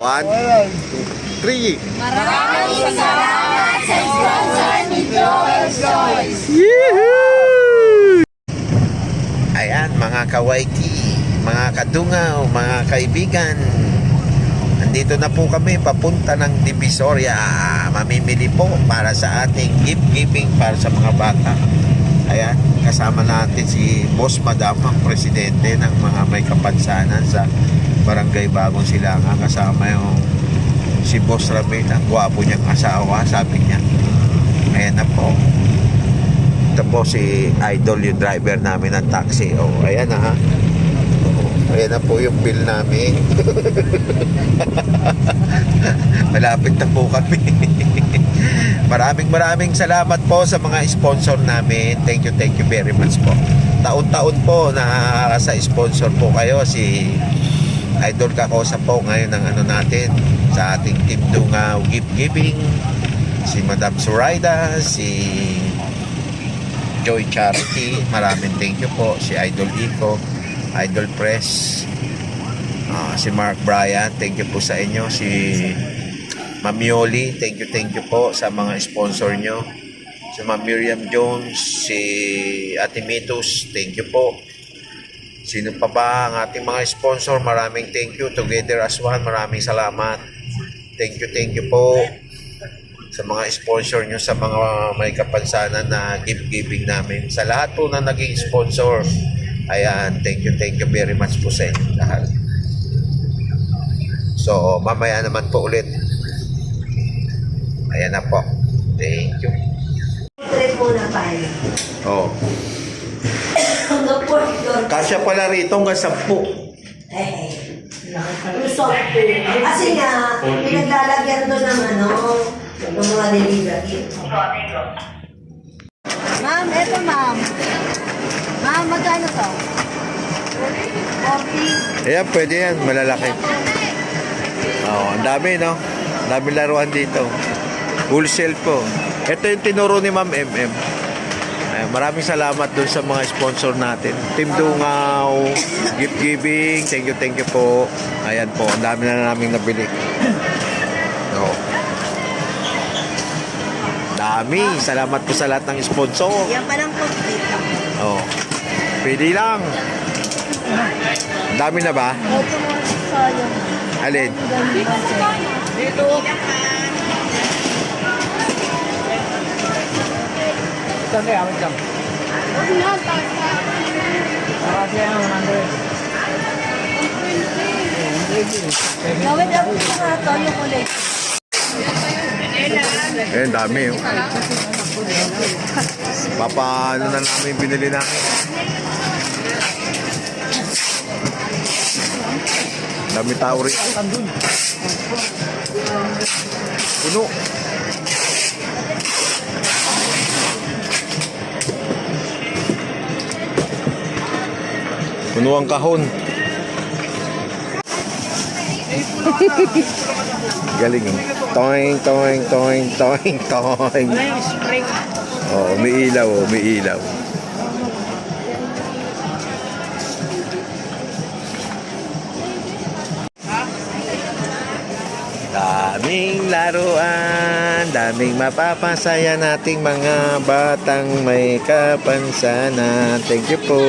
1, 2, 3. Maraming salamat sa sponsor ni Joel's Choice. Yehoo! Ayan, mga kawaiki, mga kadungaw, mga kaibigan. Nandito na po kami papunta ng Divisoria. Mamimili po para sa ating gift giving para sa mga bata. Ayan, kasama natin si Boss Madam, ang presidente ng mga may kapansanan sa Barangay Bagong Silangan. Kasama yung si Boss Ramil, ang gwapo niyang asawa, sabi niya. Ayan na po. Ito po si Idol, yung driver namin ng taxi. Oh, ayan na ha. Ayan na po yung bill namin. Malapit na po kami. Maraming salamat po sa mga sponsor namin. Thank you very much po. Taon-taon po na sa sponsor po kayo. Si Idol Kakosa po ngayon ng ano natin sa ating Team Dungaw Gift Giving. Si Madam Zoraida, si Joy Charity, maraming thank you po. Si Idol Ico, Idol Press, si Mark Bryan, thank you po sa inyo. Si Mamioli, thank you po sa mga sponsor nyo. Si Ma'am Miriam Jones, si Ate Mitos, thank you po. Sino pa ba ang ating mga sponsor? Maraming thank you. Together as one, maraming salamat. Thank you po sa mga sponsor nyo, sa mga may kapansanan na gift giving namin. Sa lahat po na naging sponsor, ayan, thank you very much po sa inyo lahat. So, mamaya naman po ulit. Ayan na po. Thank you. Trip muna tayo. Oh. Kasya pala rito hanggang 10. Kasi nga, pinaglalagyan doon ng ng mga delivery. Ma'am, eto ma'am. Ma'am, magkano to? 40. Ayan, pwede yan. Malalaki. Oh, ang dami, no? Ang dami laruan dito. Wholesale po. Ito yung tinuro ni Ma'am MM. Ayan, maraming salamat dun sa mga sponsor natin. Team Dungaw, Gift Giving, thank you po. Ayan po, ang dami na namin nabili. Oh. Dami. Salamat po sa lahat ng sponsor. Yan pa lang complete lang. Oh. Pwede lang. Dami na ba? Ito mo sayang. Alin? Dito. Sandali, awit lang. Marami yan, 100. Gawin lang ito nga to, yung ulit. Eh, dami oh. Papaano na namin binili namin. Dami tao rin. Puno. Puno ang kahon. Galing oh. Toing. Oh, umiilaw. Daming laruan, daming mapapasaya nating mga batang may kapansanan. Thank you po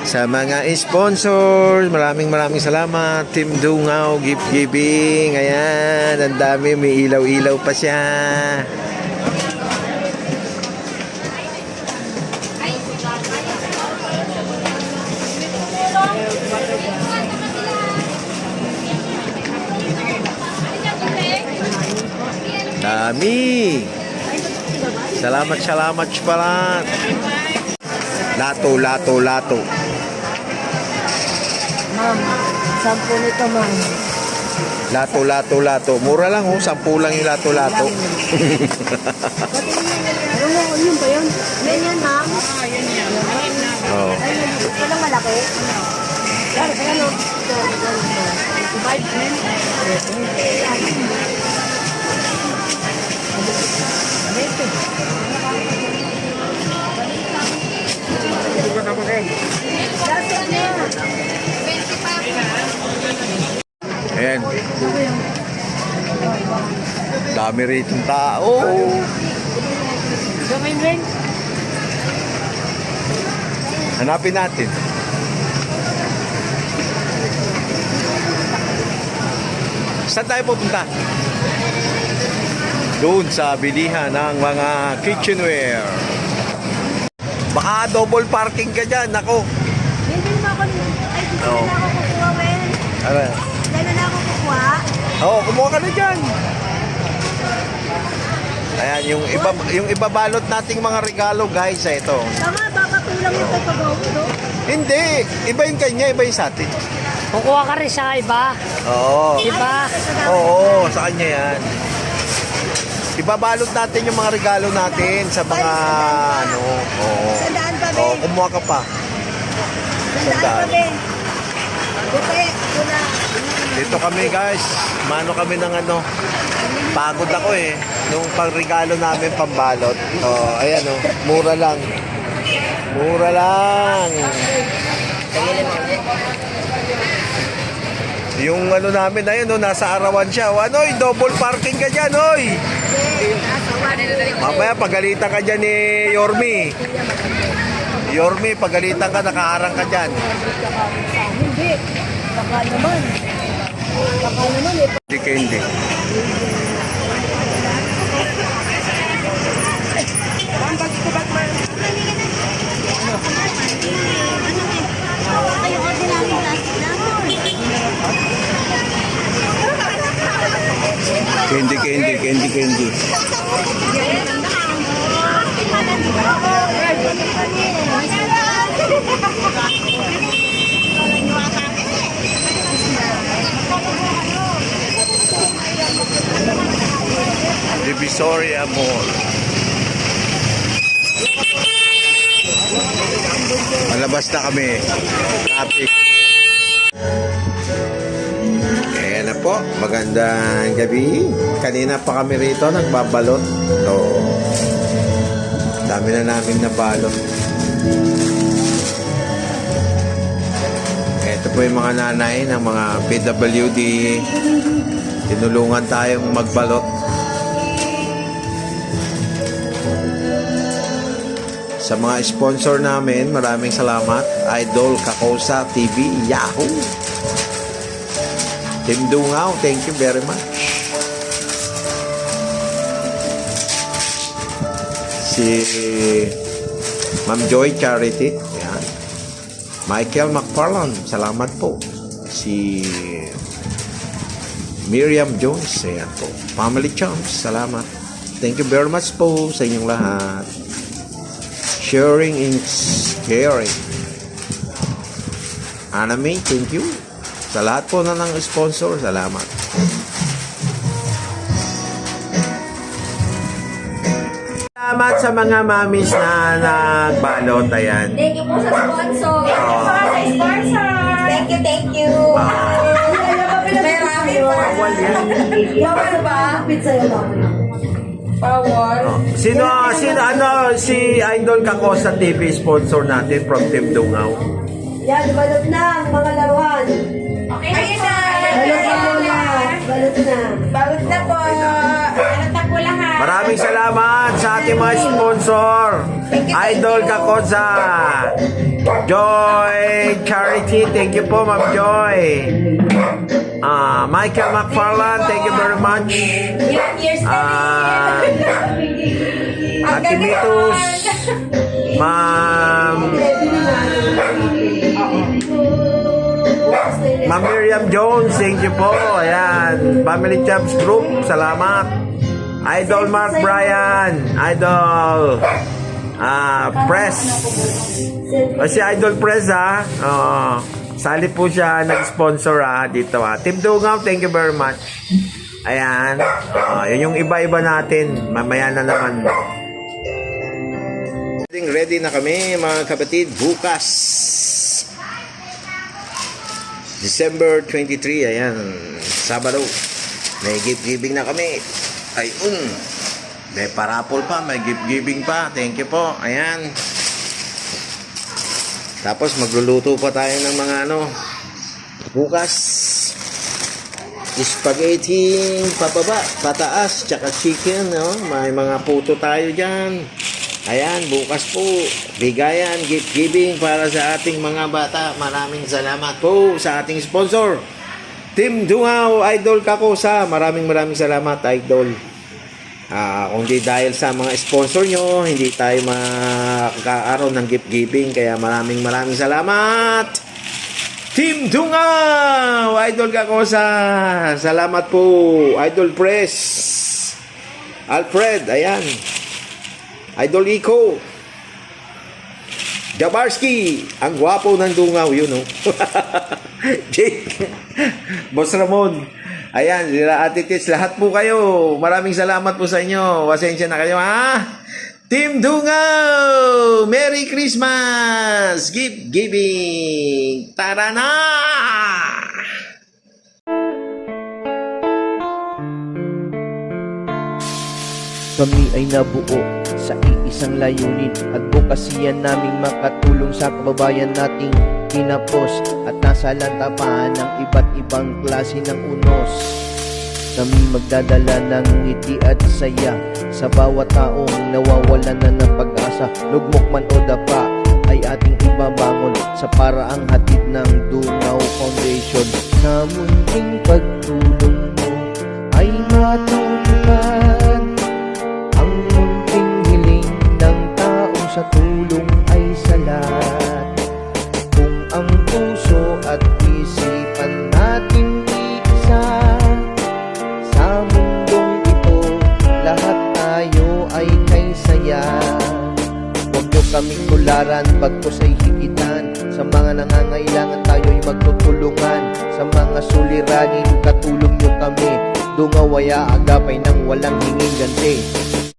sa mga sponsors. Maraming salamat. Team Dungaw Gift Giving. Ayan, ang dami, may ilaw pa siya. Dami. Salamat pala. Lato. Ma'am, 10 nito ma'am. Lato. Mura lang oh, 10 lang yung lato. Ano yun ba yun? Yan ma'am. Oh. Walang malaki. Yan, ano? Ayan. Dami rito ng tao. Gawin rin. Hanapin natin. Saan tayo pupunta? Doon sa bilihan ng mga kitchenware. Baka double parking ka dyan. Ako. Hindi mo ako, ay, dito Oo. na ako kukuha, Wen. Ano? Dito na ako kukuha. Oo, kumuha ka na dyan. Ayan, yung ibabalot nating mga regalo, guys, ito. Tama, baka tulang yung pagpagawa mo, no? Hindi. Iba yung kanya, iba yung sa atin. Kukuha ka rin sa iba. Oo. Iba. Oo, sa kanya yan. Ibabalot natin yung mga regalo natin sa mga ano. Oo. Sandaan pa, Oo, Ben. kumuha ka pa. Sandaan pa, Ben. Buti, tula. Dito kami, guys. Mano kami ng ano. Pagod ako eh. Nung pangregalo namin pambalot. Oh, ayan oh. Mura lang. Mura lang. Yung ano namin, ayun oh, nasa arawan siya. O, ano, double parking ka dyan, oy. Mamaya, pagalitan ka dyan ni Yormi. Yormi, pagalitan ka, nakaharang ka dyan. Hindi. Baka naman. Baka naman, eh. Hindi ka hindi. Ay, ordinary plastic na mo. Candy. Divisoria Mall. Malabas na kami. Traffic. Ayan na po. Magandang gabi. Kanina pa kami rito nagbabalot. So, dami na namin nabalot. Ito po yung mga nanay ng mga PWD. Tinulungan tayong magbalot. Sa mga sponsor namin, maraming salamat. Idol Kakosa TV, Yahoo! Team Dungaw, thank you very much. Si Ma'am Joy Charity, yan. Michael McFarland, salamat po. Si Miriam Jones, ayan po. Family Chums, salamat. Thank you very much po sa inyong lahat. Sharing is caring. Anime, thank you. Sa lahat po na ng sponsor, salamat. Salamat sa mga mamis na nagbalot. Ayan. Thank you po sa sponsor. Thank you. Marami pa. Bawal yan. Bawal ba? Pizza yung bawal. Sino, si Idol Kakosa TV sponsor natin from Team Dungaw. Yan, balot na ang mga laruan. Okay na. Balot na muna. Balot na. Balot na po. Balot na po lahat. Maraming salamat sa ating mga sponsor. Idol Kakosa. Joy Charity, thank you po Ma'am Joy. Michael McFarland, thank you very much. Ilang years na Activitus, Ma'am Miriam Jones, thank you po. Ayan, Family Chubs Group, salamat. Idol Mark Bryan, Idol Press. Si Idol Press sali po siya nag-sponsor dito Team Dungaw, thank you very much. Ayan, yun yung iba-iba natin. Mamaya na naman. Ready na kami mga kapatid. Bukas December 23, ayan, Sabado. May gift-giving na kami. Ayun. May parapol pa, may gift-giving pa. Thank you po. Ayan. Tapos magluluto pa tayo ng mga bukas. spaghetti pababa, pataas, tsaka chicken, no? May mga puto tayo dyan. Ayan, bukas po, bigayan, gift giving para sa ating mga bata. Maraming salamat po sa ating sponsor, Team Dungaw, Idol Kakosa. Maraming salamat, Idol. Kung di dahil sa mga sponsor nyo, hindi tayo makakaroon ng gift giving. Kaya maraming salamat, Team Dungaw, Idol Kakosa. Salamat po, Idol Press, Alfred, ayan, Idol Iko, Jabarski, ang gwapo ng Dungaw, yun, no? Jake, Boss Ramon, ayan, sila Ate Tits, lahat po kayo, maraming salamat po sa inyo. Pasensya na kayo, ha? Team Dungaw, Merry Christmas, gift giving, tara na! Kami ay nabuo sa iisang layunin, advokasya naming makatulong sa kababayan nating kinapos at nasa lantapan ng iba't ibang klase ng unos. Kami magdadala ng ngiti at saya sa bawat taong nawawalan na ng pag-asa. Lugmok man o dapa ay ating ibabangon sa paraang hatid ng Dungaw Foundation. Sa munting pagtulong mo ay matutupad ang munting hiling ng taong sa tulong ay salat. Kung ang puso at isipan natin iisa, sa mundong ito lahat tayo ay kay saya. Huwag nyo kaming tularan, bagkus ay higitan. Sa mga nangangailangan tayo'y magtutulungan. Sa mga suliranin, katulong nyo kami. Dungaw ay aagapay ng walang hinging ganti.